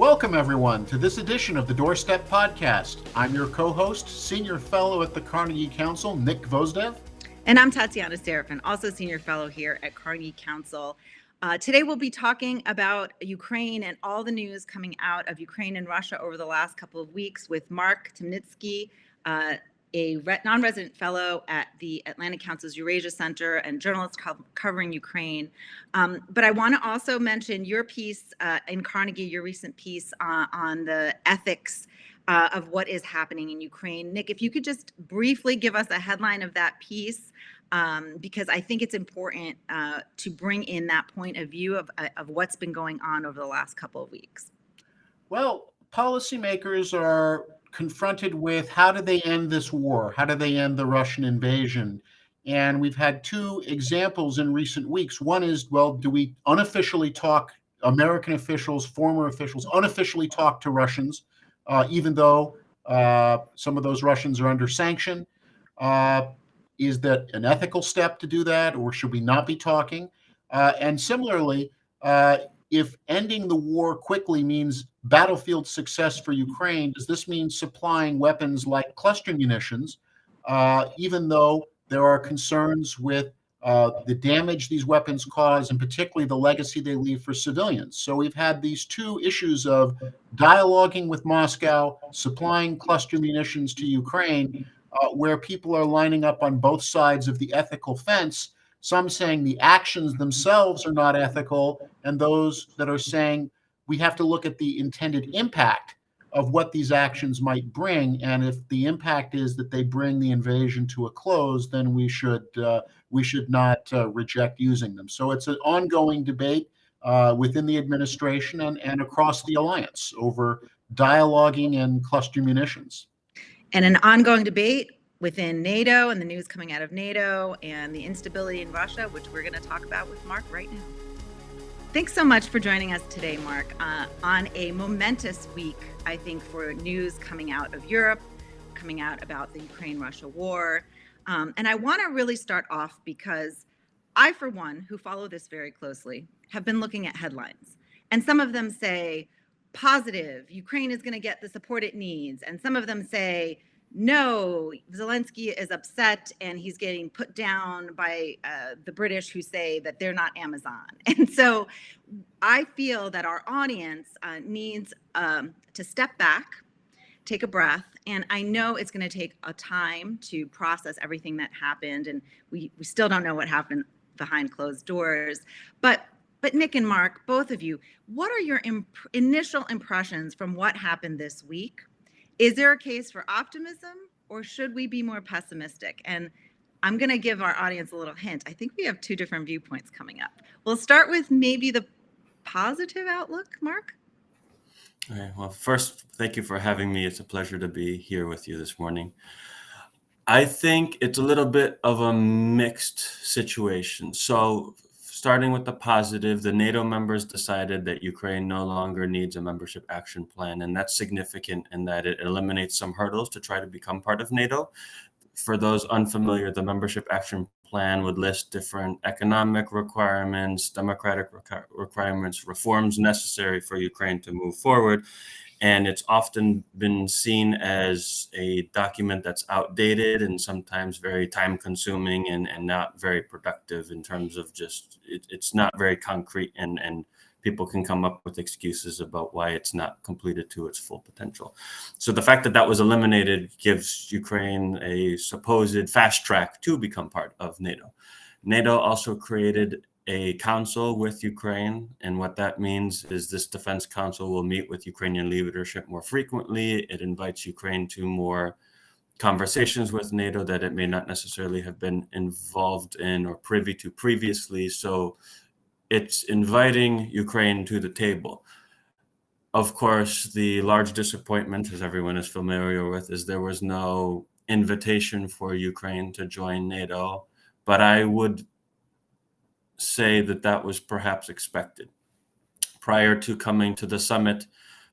Welcome, everyone, to this edition of the Doorstep podcast. I'm your co-host, Senior Fellow at the Carnegie Council, Nick Gvosdev. And I'm Tatiana Serafin, also Senior Fellow here at Carnegie Council. Today we'll be talking about Ukraine and all the news coming out of Ukraine and Russia over the last couple of weeks with Mark Temnycky, a non-resident fellow at the Atlantic Council's Eurasia Center and journalist covering Ukraine. But I want to also mention your piece in Carnegie, your recent piece on the ethics of what is happening in Ukraine. Nick, if you could just briefly give us a headline of that piece, because I think it's important to bring in that point of view of what's been going on over the last couple of weeks. Well, policymakers are confronted with how do they end this war? How do they end the Russian invasion? And we've had two examples in recent weeks. One is, well, do we unofficially talk, American officials, former officials, unofficially talk to Russians, even though some of those Russians are under sanction? Is that an ethical step to do that, or should we not be talking? And similarly, if ending the war quickly means battlefield success for Ukraine, does this mean supplying weapons like cluster munitions, even though there are concerns with the damage these weapons cause, and particularly the legacy they leave for civilians? So we've had these two issues of dialoguing with Moscow, supplying cluster munitions to Ukraine, where people are lining up on both sides of the ethical fence, some saying the actions themselves are not ethical, and those that are saying we have to look at the intended impact of what these actions might bring. And if the impact is that they bring the invasion to a close, then we should not reject using them. So it's an ongoing debate within the administration and across the alliance over dialoguing and cluster munitions. And an ongoing debate within NATO and the news coming out of NATO and the instability in Russia, which we're going to talk about with Mark right now. Thanks so much for joining us today, Mark, on a momentous week, I think, for news coming out of Europe, coming out about the Ukraine-Russia war. And I want to really start off because I, for one, who follow this very closely, have been looking at headlines. And some of them say, positive, Ukraine is going to get the support it needs. And some of them say, no, Zelenskyy is upset and he's getting put down by the British, who say that they're not Amazon. And so I feel that our audience needs to step back, take a breath. And I know it's going to take a time to process everything that happened. And we still don't know what happened behind closed doors. But Nick and Mark, both of you, what are your initial impressions from what happened this week? Is there a case for optimism, or should we be more pessimistic? And I'm going to give our audience a little hint. I think we have two different viewpoints coming up. We'll start with maybe the positive outlook, Mark. Okay, well, first, thank you for having me. It's a pleasure to be here with you this morning. I think it's a little bit of a mixed situation. So starting with the positive, the NATO members decided that Ukraine no longer needs a membership action plan, and that's significant in that it eliminates some hurdles to try to become part of NATO. For those unfamiliar, the membership action plan would list different economic requirements, democratic requirements, reforms necessary for Ukraine to move forward. And it's often been seen as a document that's outdated and sometimes very time consuming and not very productive in terms of just, it's not very concrete, and people can come up with excuses about why it's not completed to its full potential. So the fact that that was eliminated gives Ukraine a supposed fast track to become part of NATO. NATO also created a council with Ukraine, and what that means is this defense council will meet with Ukrainian leadership more frequently. It invites Ukraine to more conversations with NATO that it may not necessarily have been involved in or privy to previously. So it's inviting Ukraine to the table. Of course, the large disappointment, as everyone is familiar with, is there was no invitation for Ukraine to join NATO, but I would say that that was perhaps expected. Prior to coming to the summit,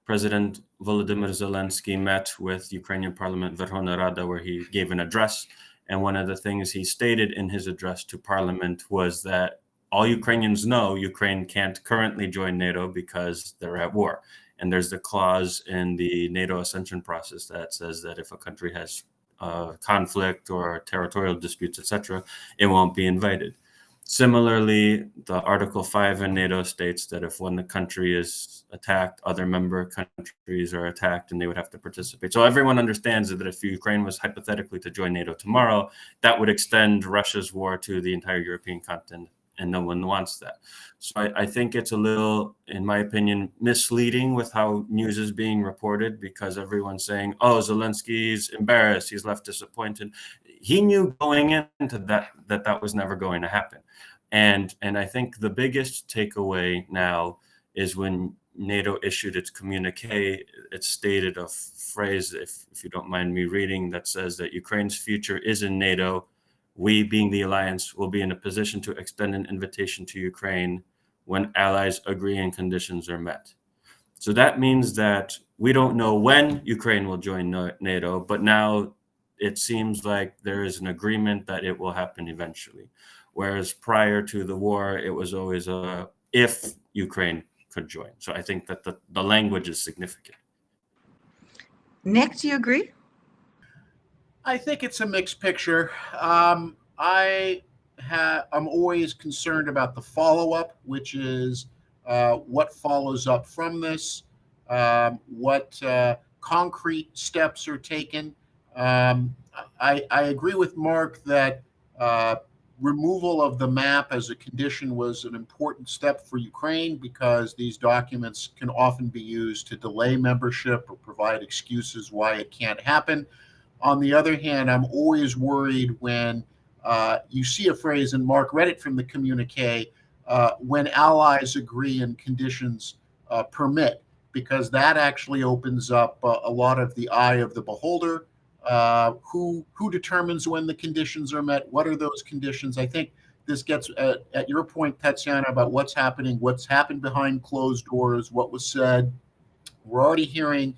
President Volodymyr Zelenskyy met with Ukrainian Parliament Verkhovna Rada, where he gave an address. And one of the things he stated in his address to Parliament was that all Ukrainians know Ukraine can't currently join NATO because they're at war. And there's the clause in the NATO accession process that says that if a country has conflict or territorial disputes, etc., it won't be invited. Similarly, the Article 5 in NATO states that if one country is attacked, other member countries are attacked and they would have to participate. So everyone understands that if Ukraine was hypothetically to join NATO tomorrow, that would extend Russia's war to the entire European continent, and no one wants that. So I think it's a little, in my opinion, misleading with how news is being reported, because everyone's saying, oh, Zelensky's embarrassed, he's left disappointed. He knew going into that was never going to happen. And I think the biggest takeaway now is when NATO issued its communique, it stated a phrase, if you don't mind me reading, that says that Ukraine's future is in NATO. We, being the alliance, will be in a position to extend an invitation to Ukraine when allies agree and conditions are met. So that means that we don't know when Ukraine will join NATO, but now it seems like there is an agreement that it will happen eventually. Whereas prior to the war, it was always if Ukraine could join. So I think that the language is significant. Nick, do you agree? I think it's a mixed picture. I'm always concerned about the follow-up, which is what follows up from this, what concrete steps are taken. I agree with Mark that removal of the map as a condition was an important step for Ukraine, because these documents can often be used to delay membership or provide excuses why it can't happen. On the other hand, I'm always worried when you see a phrase, and Mark read it from the communique, when allies agree and conditions permit, because that actually opens up a lot of the eye of the beholder. Who determines when the conditions are met? What are those conditions? I think this gets at your point, Tatiana, about what's happened behind closed doors, what was said. We're already hearing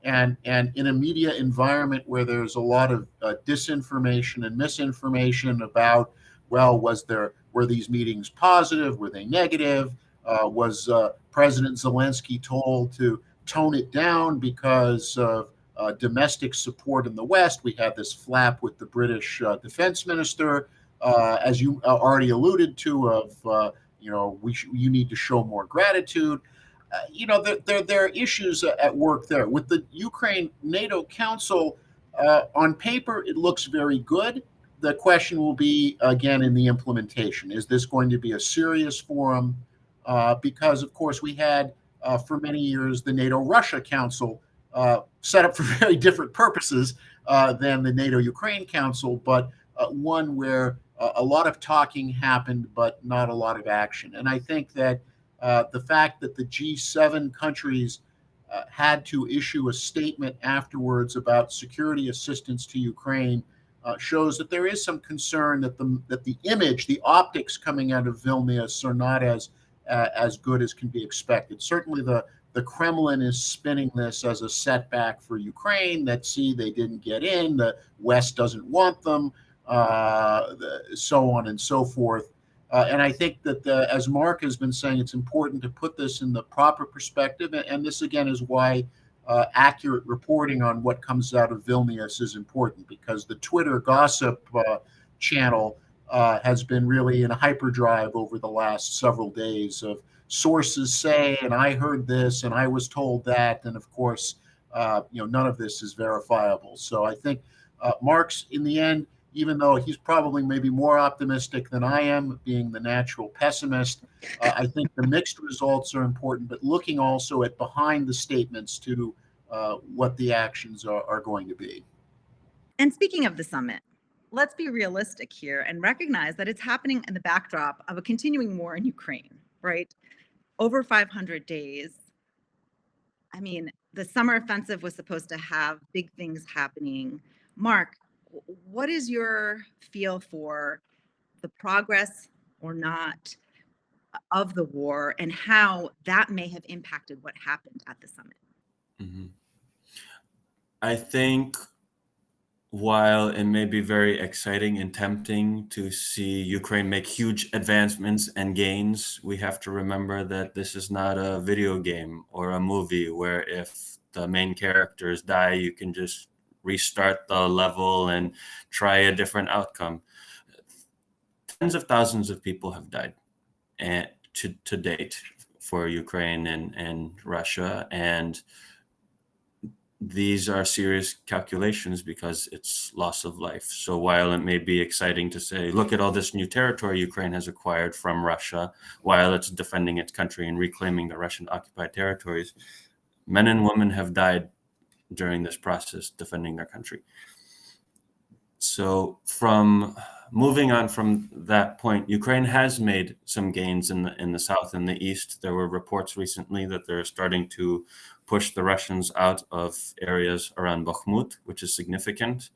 and in a media environment where there's a lot of disinformation and misinformation about, well, were these meetings positive? Were they negative? Was President Zelenskyy told to tone it down because of domestic support in the West? We had this flap with the British defense minister, as you already alluded to, of you need to show more gratitude. There are issues at work there with the Ukraine NATO Council. On paper, it looks very good. The question will be, again, in the implementation. Is this going to be a serious forum? Because, of course, we had for many years the NATO-Russia Council, set up for very different purposes than the NATO-Ukraine Council, but one where a lot of talking happened, but not a lot of action. And I think that the fact that the G7 countries had to issue a statement afterwards about security assistance to Ukraine shows that there is some concern that the image, the optics coming out of Vilnius are not as good as can be expected. Certainly the Kremlin is spinning this as a setback for Ukraine, that, see, they didn't get in, the West doesn't want them, so on and so forth. And I think that, as Mark has been saying, it's important to put this in the proper perspective. And this, again, is why accurate reporting on what comes out of Vilnius is important, because the Twitter gossip channel has been really in a hyperdrive over the last several days of sources say, and I heard this, and I was told that. And of course, none of this is verifiable. So I think Mark's, in the end, even though he's probably maybe more optimistic than I am, being the natural pessimist, I think the mixed results are important, but looking also at behind the statements to what the actions are going to be. And speaking of the summit, let's be realistic here and recognize that it's happening in the backdrop of a continuing war in Ukraine, right? Over 500 days. I mean, the summer offensive was supposed to have big things happening. Mark, what is your feel for the progress or not of the war, and how that may have impacted what happened at the summit? Mm-hmm. I think while it may be very exciting and tempting to see Ukraine make huge advancements and gains, we have to remember that this is not a video game or a movie where if the main characters die, you can just restart the level and try a different outcome. Tens of thousands of people have died to date for Ukraine and Russia, and these are serious calculations because it's loss of life. So while it may be exciting to say, look at all this new territory Ukraine has acquired from Russia, while it's defending its country and reclaiming the Russian occupied territories, men and women have died during this process defending their country. So from moving on from that point, Ukraine has made some gains in the south and the east. There were reports recently that they're starting to push the Russians out of areas around Bakhmut, which is significant.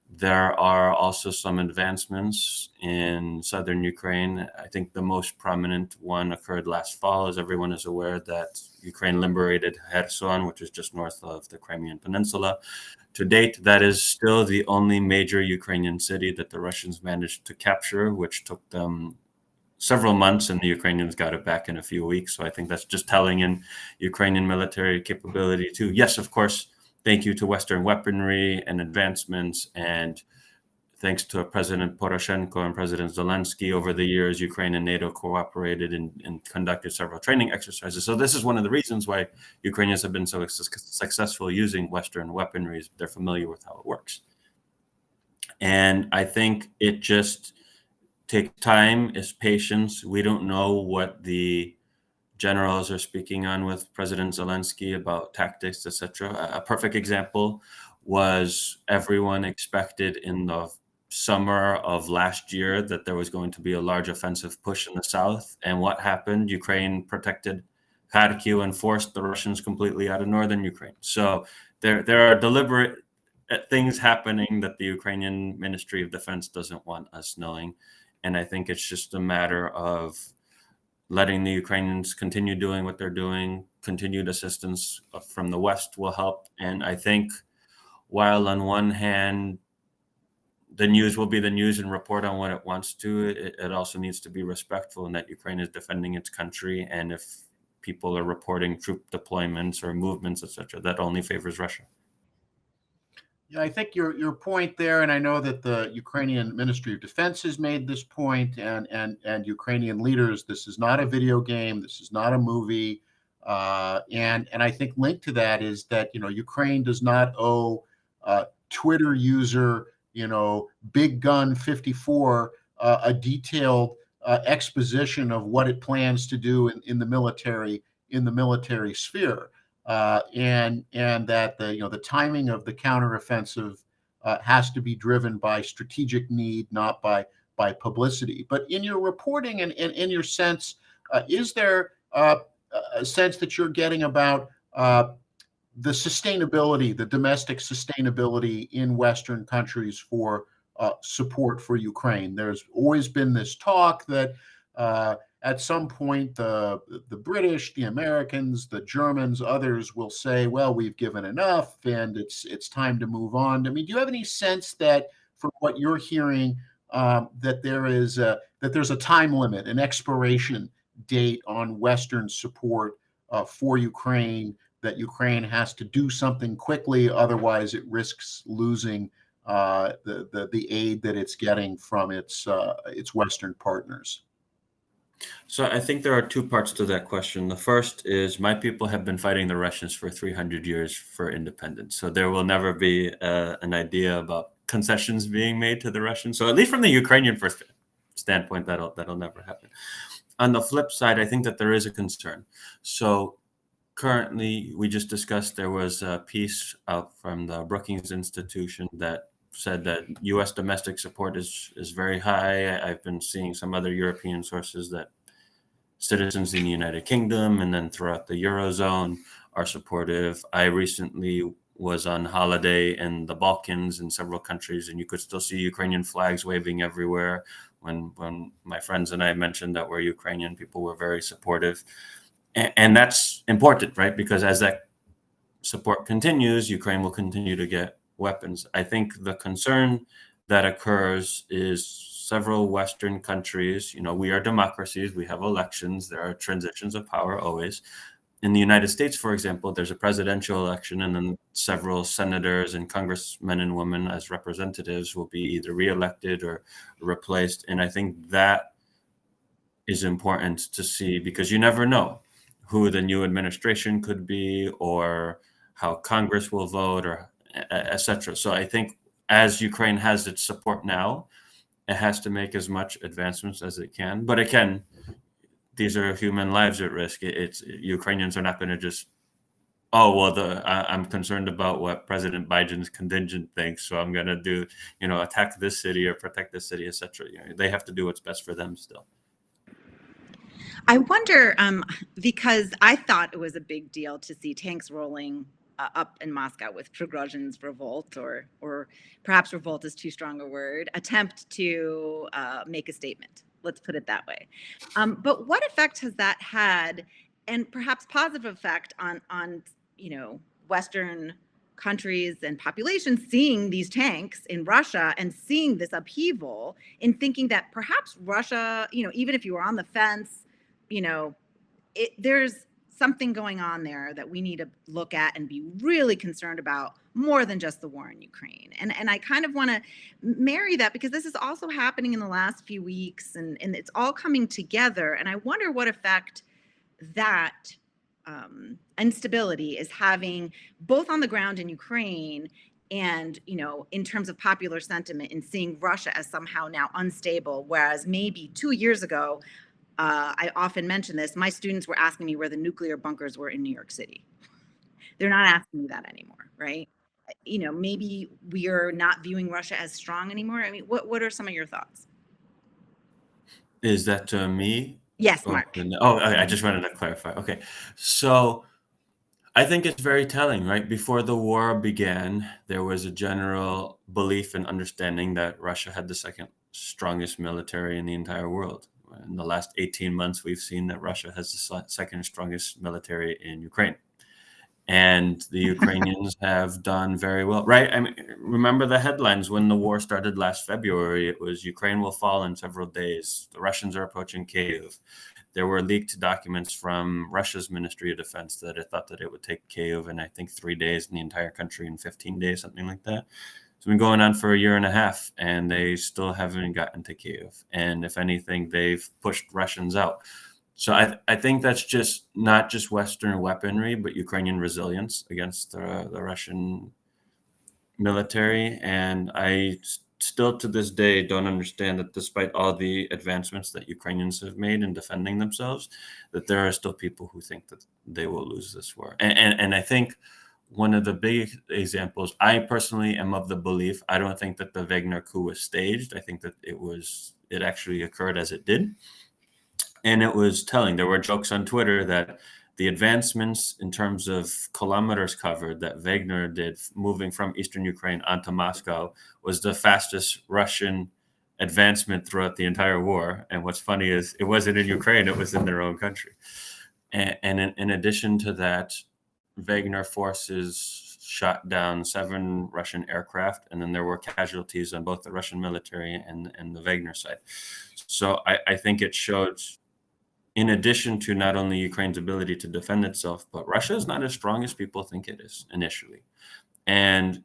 There are also some advancements in southern Ukraine. I think the most prominent one occurred last fall, as everyone is aware, that Ukraine liberated Kherson, which is just north of the Crimean Peninsula. To date, that is still the only major Ukrainian city that the Russians managed to capture, which took them several months, and the Ukrainians got it back in a few weeks. So I think that's just telling in Ukrainian military capability too. Yes, of course, thank you to Western weaponry and advancements, and thanks to President Poroshenko and President Zelenskyy, over the years, Ukraine and NATO cooperated and conducted several training exercises. So this is one of the reasons why Ukrainians have been so successful using Western weaponry. They're familiar with how it works. And I think it just takes time, is patience. We don't know what the generals are speaking on with President Zelenskyy about tactics, etc. A perfect example was everyone expected in the summer of last year that there was going to be a large offensive push in the south. And what happened? Ukraine protected Kharkiv and forced the Russians completely out of northern Ukraine. So there are deliberate things happening that the Ukrainian Ministry of Defense doesn't want us knowing. And I think it's just a matter of letting the Ukrainians continue doing what they're doing. Continued assistance from the West will help. And I think while on one hand, the news will be the news and report on what it wants to, it also needs to be respectful in that Ukraine is defending its country. And if people are reporting troop deployments or movements, etc., that only favors Russia. Yeah, I think your point there, and I know that the Ukrainian Ministry of Defense has made this point, and Ukrainian leaders. This is not a video game. This is not a movie, and I think linked to that is that Ukraine does not owe Twitter user Big Gun 54 a detailed exposition of what it plans to do in the military sphere. And that the timing of the counteroffensive has to be driven by strategic need, not by publicity. But in your reporting and in your sense, is there a sense that you're getting about the sustainability, the domestic sustainability in Western countries for support for Ukraine? There's always been this talk that at some point, the British, the Americans, the Germans, others will say, "Well, we've given enough, and it's time to move on." I mean, do you have any sense that, from what you're hearing, that there's a time limit, an expiration date on Western support for Ukraine? That Ukraine has to do something quickly, otherwise it risks losing the aid that it's getting from its Western partners. So I think there are two parts to that question. The first is my people have been fighting the Russians for 300 years for independence. So there will never be an idea about concessions being made to the Russians. So at least from the Ukrainian standpoint, that'll never happen. On the flip side, I think that there is a concern. So currently, we just discussed there was a piece out from the Brookings Institution that said that U.S. domestic support is very high. I've been seeing some other European sources that citizens in the United Kingdom and then throughout the Eurozone are supportive. I recently was on holiday in the Balkans in several countries, and you could still see Ukrainian flags waving everywhere. When my friends and I mentioned that we're Ukrainian, people were very supportive. And that's important, right? Because as that support continues, Ukraine will continue to get weapons. I think the concern that occurs is several Western countries, we are democracies, we have elections, there are transitions of power always. In the United States, for example, there's a presidential election, and then several senators and congressmen and women as representatives will be either reelected or replaced. And I think that is important to see, because you never know who the new administration could be or how Congress will vote, or et cetera. So I think as Ukraine has its support now, it has to make as much advancements as it can. But again, these are human lives at risk. It's Ukrainians are not going to just, I'm concerned about what President Biden's contingent thinks, so I'm going to do, attack this city or protect this city, etc. They have to do what's best for them still. I wonder, because I thought it was a big deal to see tanks rolling up in Moscow with Prigozhin's revolt, or perhaps revolt is too strong a word, attempt to make a statement. Let's put it that way. But what effect has that had, and perhaps positive effect on Western countries and populations seeing these tanks in Russia and seeing this upheaval, in thinking that perhaps Russia, even if you were on the fence, there's something going on there that we need to look at and be really concerned about, more than just the war in Ukraine. And I kind of want to marry that, because this is also happening in the last few weeks, and it's all coming together. And I wonder what effect that instability is having, both on the ground in Ukraine and, in terms of popular sentiment, in seeing Russia as somehow now unstable, whereas maybe 2 years ago, I often mention this, my students were asking me where the nuclear bunkers were in New York City. They're not asking me that anymore, right? Maybe we are not viewing Russia as strong anymore. I mean, what are some of your thoughts? Is that to me? Yes, Mark. I just wanted to clarify. Okay. So I think it's very telling, right? Before the war began, there was a general belief and understanding that Russia had the second strongest military in the entire world. In the last 18 months, we've seen that Russia has the second strongest military in Ukraine. And the Ukrainians have done very well, right? I mean, remember the headlines when the war started last February? It was Ukraine will fall in several days. The Russians are approaching Kyiv. There were leaked documents from Russia's Ministry of Defense that it thought that it would take Kyiv in, I think, 3 days, and the entire country in 15 days, something like that. It's been going on for a year and a half, and they still haven't gotten to Kyiv. And if anything, they've pushed Russians out. So I think that's just not just Western weaponry, but Ukrainian resilience against the Russian military. And I still to this day don't understand that, despite all the advancements that Ukrainians have made in defending themselves, that there are still people who think that they will lose this war. And I think one of the big examples, I personally am of the belief, I don't think that the Wagner coup was staged. I think that it actually occurred as it did. And it was telling. There were jokes on Twitter that the advancements in terms of kilometers covered that Wagner did moving from eastern Ukraine onto Moscow was the fastest Russian advancement throughout the entire war. And what's funny is it wasn't in Ukraine, it was in their own country. And in addition to that, Wagner forces shot down 7 Russian aircraft, and then there were casualties on both the Russian military and the Wagner side. So I think it showed, in addition to not only Ukraine's ability to defend itself, but Russia is not as strong as people think it is initially. And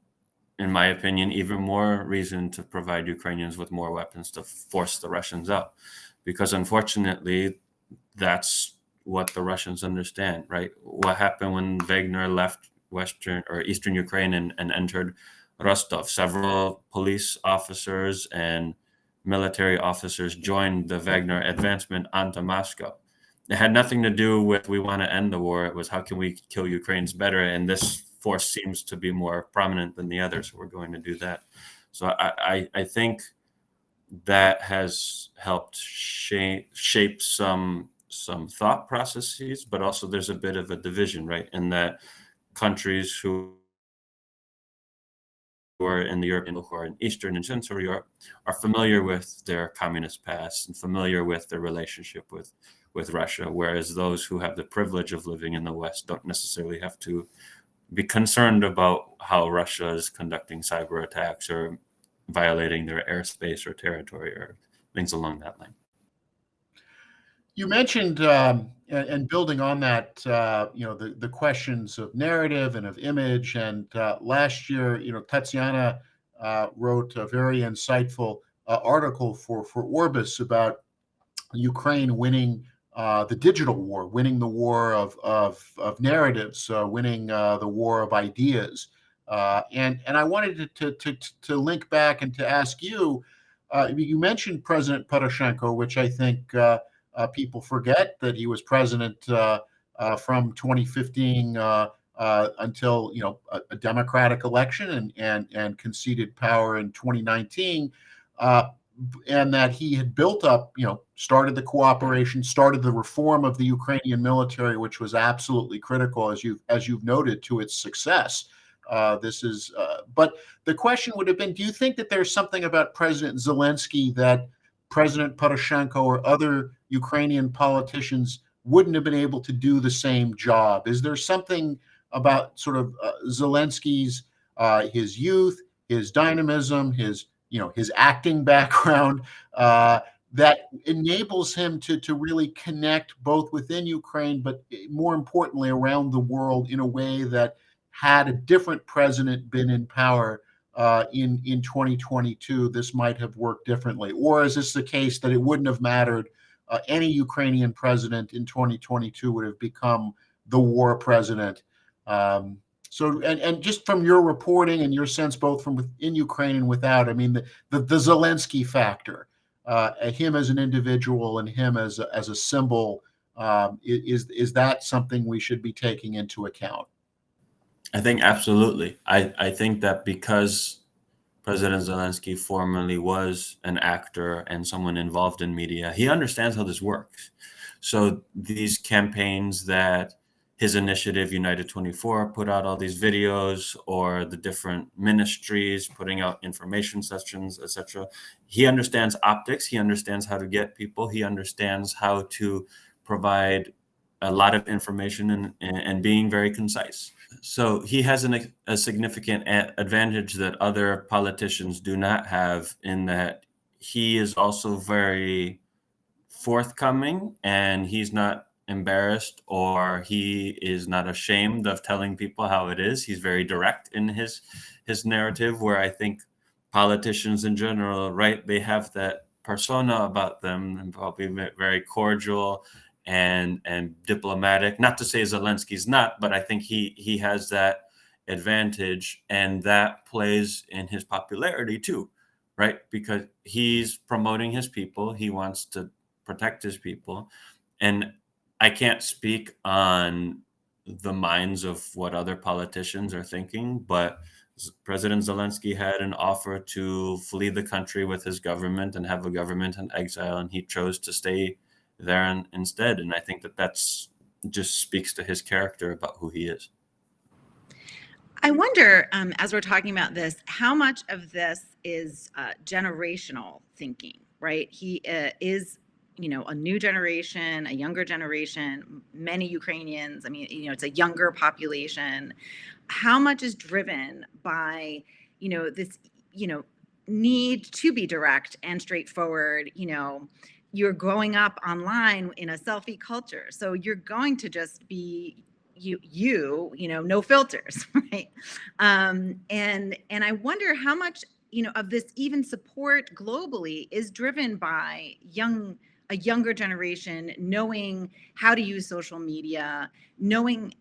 in my opinion, even more reason to provide Ukrainians with more weapons to force the Russians out. Because unfortunately, that's what the Russians understand, right? What happened when Wagner left Western or Eastern Ukraine and entered Rostov? Several police officers and military officers joined the Wagner advancement onto Moscow. It had nothing to do with we want to end the war. It was how can we kill Ukrainians better? And this force seems to be more prominent than the others, so we're going to do that. So I think that has helped shape some thought processes, but also there's a bit of a division, right? In that countries who are in the European, who are in Eastern and Central Europe, are familiar with their communist past and familiar with their relationship with Russia, whereas those who have the privilege of living in the West don't necessarily have to be concerned about how Russia is conducting cyber attacks or violating their airspace or territory or things along that line. You mentioned, and building on that, the questions of narrative and of image. And last year, Tatiana wrote a very insightful article for Orbis about Ukraine winning the digital war, winning the war of narratives, winning the war of ideas. And I wanted to link back and to ask you. You mentioned President Poroshenko, which I think people forget that he was president from 2015 until a democratic election and conceded power in 2019. And that he had built up, started the cooperation, started the reform of the Ukrainian military, which was absolutely critical, as you've noted, to its success. But the question would have been: do you think that there's something about President Zelenskyy that President Poroshenko or other Ukrainian politicians wouldn't have been able to do the same job? Is there something about sort of Zelenskyy's his youth, his dynamism, his acting background that enables him to really connect both within Ukraine, but more importantly around the world in a way that, had a different president been in power in 2022, this might have worked differently? Or is this the case that it wouldn't have mattered? Any Ukrainian president in 2022 would have become the war president. And just from your reporting and your sense, both from within Ukraine and without, I mean, the Zelenskyy factor, him as an individual and him as a symbol, is that something we should be taking into account? I think absolutely. I think that because President Zelenskyy formerly was an actor and someone involved in media, he understands how this works. So these campaigns that his initiative, United 24, put out all these videos, or the different ministries putting out information sessions, etc. He understands optics. He understands how to get people. He understands how to provide a lot of information and being very concise. So he has a significant advantage that other politicians do not have, in that he is also very forthcoming, and he's not embarrassed, or he is not ashamed of telling people how it is. He's very direct in his narrative, where I think politicians in general, right, they have that persona about them, and probably very cordial and diplomatic. Not to say Zelensky's not, but I think he has that advantage, and that plays in his popularity too, right? Because he's promoting his people. He wants to protect his people. And I can't speak on the minds of what other politicians are thinking, but President Zelenskyy had an offer to flee the country with his government and have a government in exile, and he chose to stay there instead. And I think that's just speaks to his character about who he is. I wonder, as we're talking about this, how much of this is generational thinking, right? He is, a new generation, a younger generation, many Ukrainians. I mean, it's a younger population. How much is driven by, this, need to be direct and straightforward? You're growing up online in a selfie culture, so you're going to just be no filters, right? And I wonder how much of this even support globally is driven by a younger generation knowing how to use social media, knowing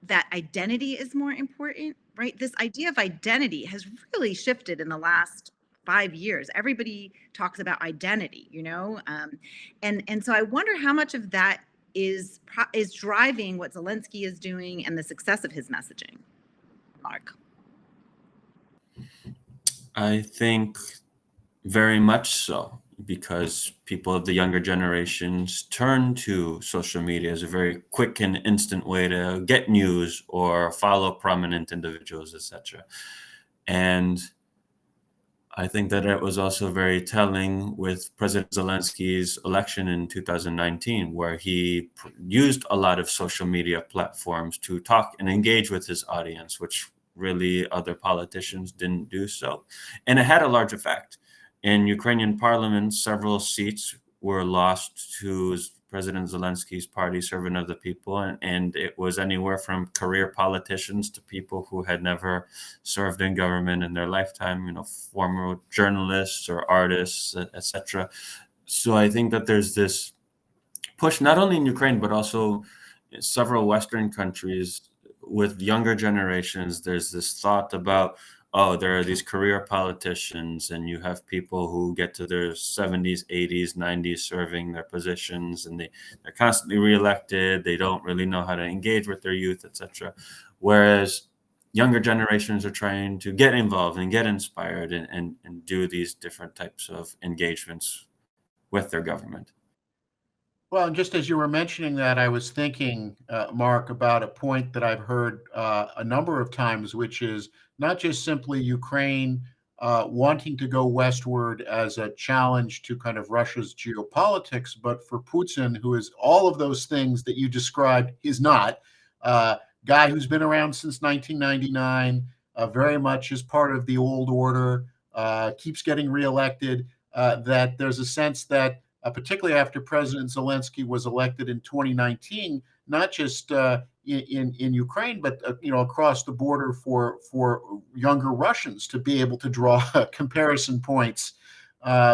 that identity is more important, right? This idea of identity has really shifted in the last 5 years. Everybody talks about identity, and so I wonder how much of that is driving what Zelenskyy is doing and the success of his messaging. Mark? I think very much so, because people of the younger generations turn to social media as a very quick and instant way to get news or follow prominent individuals, etc. And I think that it was also very telling with President Zelensky's election in 2019, where he used a lot of social media platforms to talk and engage with his audience, which really other politicians didn't do so. And it had a large effect. In Ukrainian parliament, several seats were lost to President Zelensky's party, Servant of the People, and it was anywhere from career politicians to people who had never served in government in their lifetime, former journalists or artists, etc. So I think that there's this push, not only in Ukraine, but also in several Western countries with younger generations. There's this thought about, oh, there are these career politicians, and you have people who get to their 70s, 80s, 90s serving their positions, and they're constantly reelected. They don't really know how to engage with their youth, etc. Whereas younger generations are trying to get involved and get inspired and do these different types of engagements with their government. Well, and just as you were mentioning that, I was thinking, Mark, about a point that I've heard a number of times, which is not just simply Ukraine wanting to go westward as a challenge to kind of Russia's geopolitics, but for Putin, who is all of those things that you described, is not. Guy who's been around since 1999, very much is part of the old order, keeps getting reelected, that there's a sense that particularly after President Zelenskyy was elected in 2019, not just in Ukraine, but across the border for younger Russians to be able to draw comparison points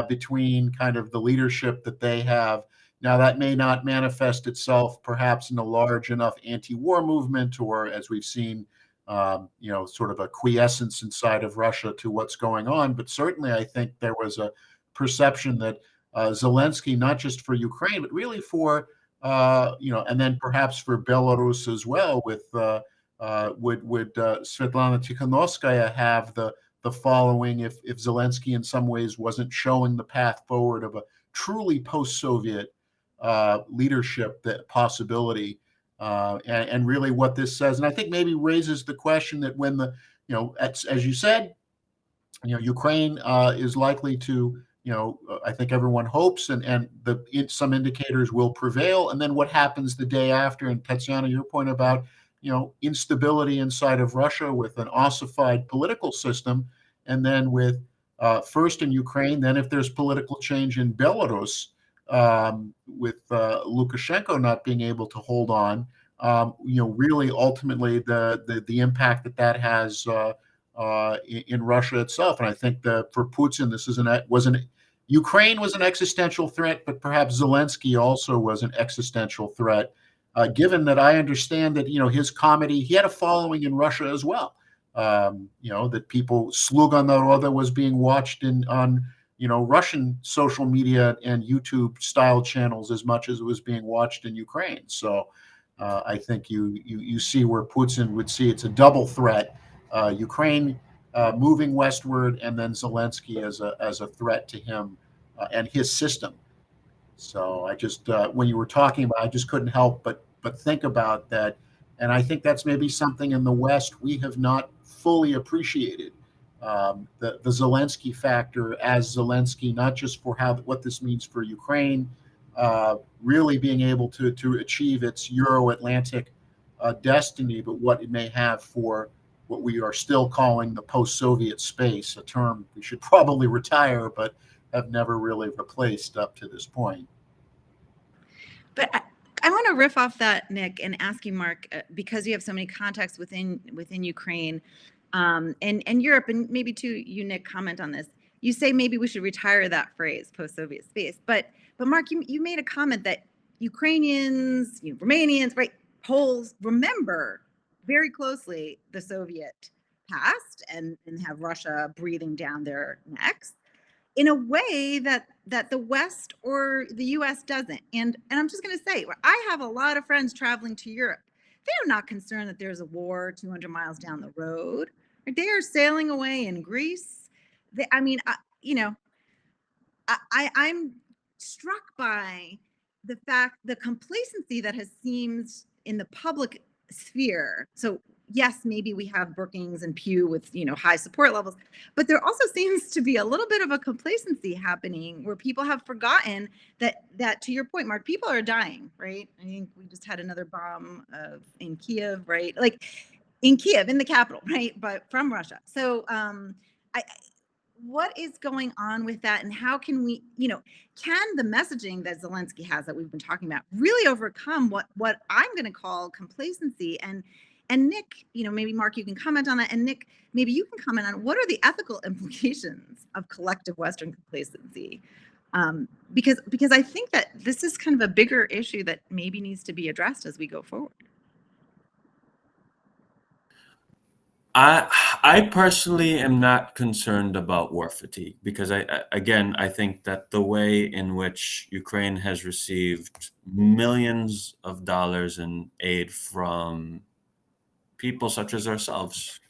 between kind of the leadership that they have. Now, that may not manifest itself perhaps in a large enough anti-war movement, or as we've seen, sort of a quiescence inside of Russia to what's going on. But certainly, I think there was a perception that Zelenskyy, not just for Ukraine, but really for, and then perhaps for Belarus as well, with would Svetlana Tikhanovskaya have the following if Zelenskyy in some ways wasn't showing the path forward of a truly post-Soviet leadership, that possibility, and really what this says, and I think maybe raises the question that when as you said, Ukraine is likely to, I think everyone hopes, and some indicators will prevail. And then what happens the day after? And Tatiana, your point about, instability inside of Russia with an ossified political system, and then with first in Ukraine, then if there's political change in Belarus, with Lukashenko not being able to hold on, really ultimately the impact that has in Russia itself. And I think that for Putin, Ukraine was an existential threat, but perhaps Zelenskyy also was an existential threat, given that I understand that, his comedy, he had a following in Russia as well. That people, Sluga Naroda was being watched on Russian social media and YouTube style channels as much as it was being watched in Ukraine. So I think you see where Putin would see it's a double threat. Ukraine moving westward, and then Zelenskyy as a threat to him and his system. So I just when you were talking about, I just couldn't help but think about that, and I think that's maybe something in the West we have not fully appreciated, the Zelenskyy factor as Zelenskyy, not just for what this means for Ukraine, really being able to achieve its Euro-Atlantic destiny, but what it may have for what we are still calling the post-Soviet space, a term we should probably retire, but have never really replaced up to this point. But I want to riff off that, Nick, and ask you, Mark, because you have so many contacts within Ukraine and Europe, and maybe too, you, Nick, comment on this. You say maybe we should retire that phrase, post-Soviet space, but Mark, you made a comment that Ukrainians, Romanians, right, Poles remember very closely the Soviet past and have Russia breathing down their necks in a way that the West or the US doesn't. And I'm just going to say, I have a lot of friends traveling to Europe. They are not concerned that there's a war 200 miles down the road. They are sailing away in Greece. I'm struck by the complacency that has seemed in the public sphere. So yes, maybe we have Brookings and Pew with, high support levels, but there also seems to be a little bit of a complacency happening where people have forgotten that to your point, Mark, people are dying, right? I think we just had another bomb in Kiev, right? Like in Kiev, in the capital, right? But from Russia. So I what is going on with that, and how can we, can the messaging that Zelenskyy has that we've been talking about really overcome what I'm going to call complacency? And Nick, maybe Mark, you can comment on that, and Nick, maybe you can comment on what are the ethical implications of collective Western complacency, because I think that this is kind of a bigger issue that maybe needs to be addressed as we go forward. I personally am not concerned about war fatigue because I think that the way in which Ukraine has received millions of dollars in aid from people such as ourselves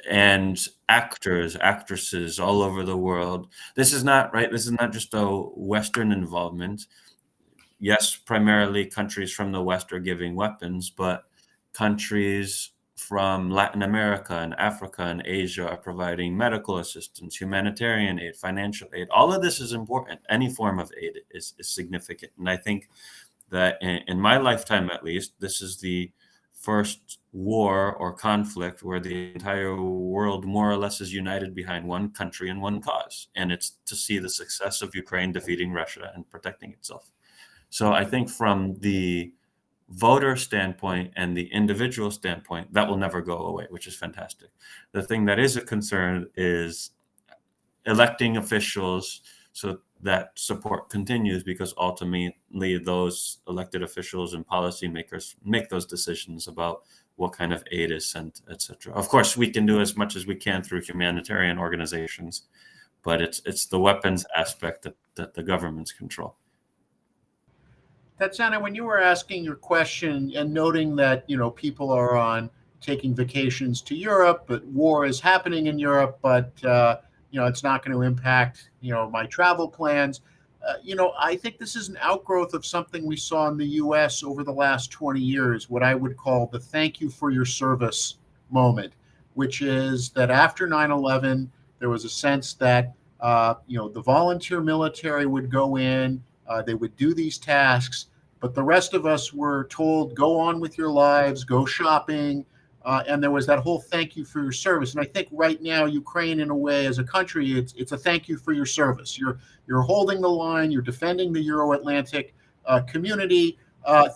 and actors, actresses all over the world. This is not right. This is not just a Western involvement. Yes, primarily countries from the West are giving weapons, but countries from Latin America and Africa and Asia are providing medical assistance, humanitarian aid, financial aid. All of this is important. Any form of aid is significant. And I think that in my lifetime, at least, this is the first war or conflict where the entire world more or less is united behind one country and one cause. And it's to see the success of Ukraine defeating Russia and protecting itself. So I think from the voter standpoint and the individual standpoint, that will never go away, which is fantastic. The thing that is a concern is electing officials so that support continues, because ultimately those elected officials and policymakers make those decisions about what kind of aid is sent, etc. Of course, we can do as much as we can through humanitarian organizations, but it's the weapons aspect that the governments control. Tatiana, when you were asking your question and noting that people are on taking vacations to Europe, but war is happening in Europe, but it's not going to impact my travel plans. I think this is an outgrowth of something we saw in the U.S. over the last 20 years, what I would call the thank you for your service moment, which is that after 9/11, there was a sense that the volunteer military would go in, they would do these tasks, but the rest of us were told, go on with your lives, go shopping. And there was that whole thank you for your service. And I think right now, Ukraine, in a way, as a country, it's a thank you for your service. You're holding the line. You're defending the Euro-Atlantic community.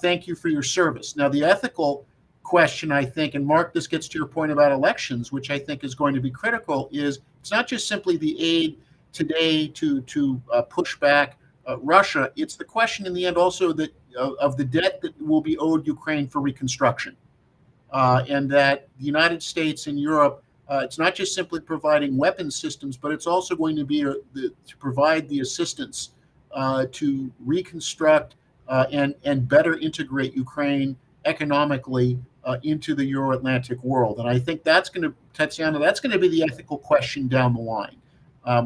Thank you for your service. Now, the ethical question, I think, and Mark, this gets to your point about elections, which I think is going to be critical, is it's not just simply the aid today to push back Russia. It's the question in the end also that of the debt that will be owed Ukraine for reconstruction. And that the United States and Europe, it's not just simply providing weapons systems, but it's also going to be to provide the assistance to reconstruct and better integrate Ukraine economically into the Euro-Atlantic world. And I think that's going to, Tatiana, that's going to be the ethical question down the line.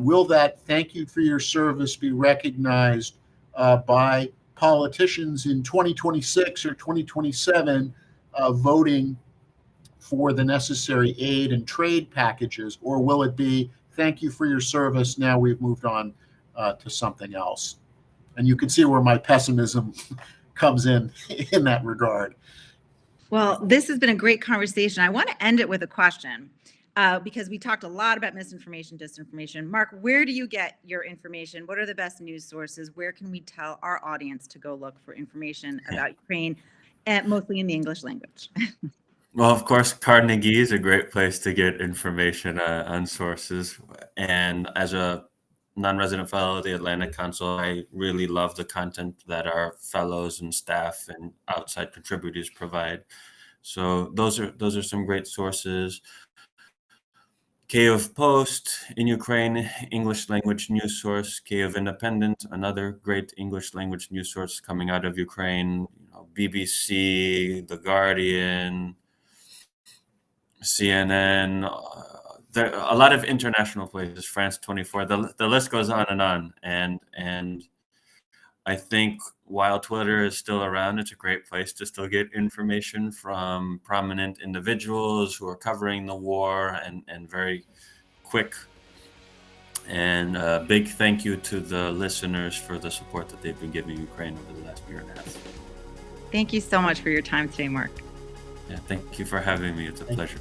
Will that thank you for your service be recognized by politicians in 2026 or 2027 voting for the necessary aid and trade packages, or will it be thank you for your service, now we've moved on to something else? And you can see where my pessimism comes in that regard. Well, this has been a great conversation. I want to end it with a question because we talked a lot about misinformation, disinformation. Mark, where do you get your information? What are the best news sources? Where can we tell our audience to go look for information about Ukraine, mostly in the English language? Well, of course, Carnegie is a great place to get information on sources. And as a non-resident fellow of the Atlantic Council, I really love the content that our fellows and staff and outside contributors provide. So those are some great sources. Kyiv Post in Ukraine, English language news source. Kyiv Independent, another great English language news source coming out of Ukraine. BBC, The Guardian, CNN, there a lot of international places, France 24, the list goes on. And I think while Twitter is still around, it's a great place to still get information from prominent individuals who are covering the war and very quick. And a big thank you to the listeners for the support that they've been giving Ukraine over the last year and a half. Thank you so much for your time today, Mark. Yeah, thank you for having me. It's a pleasure.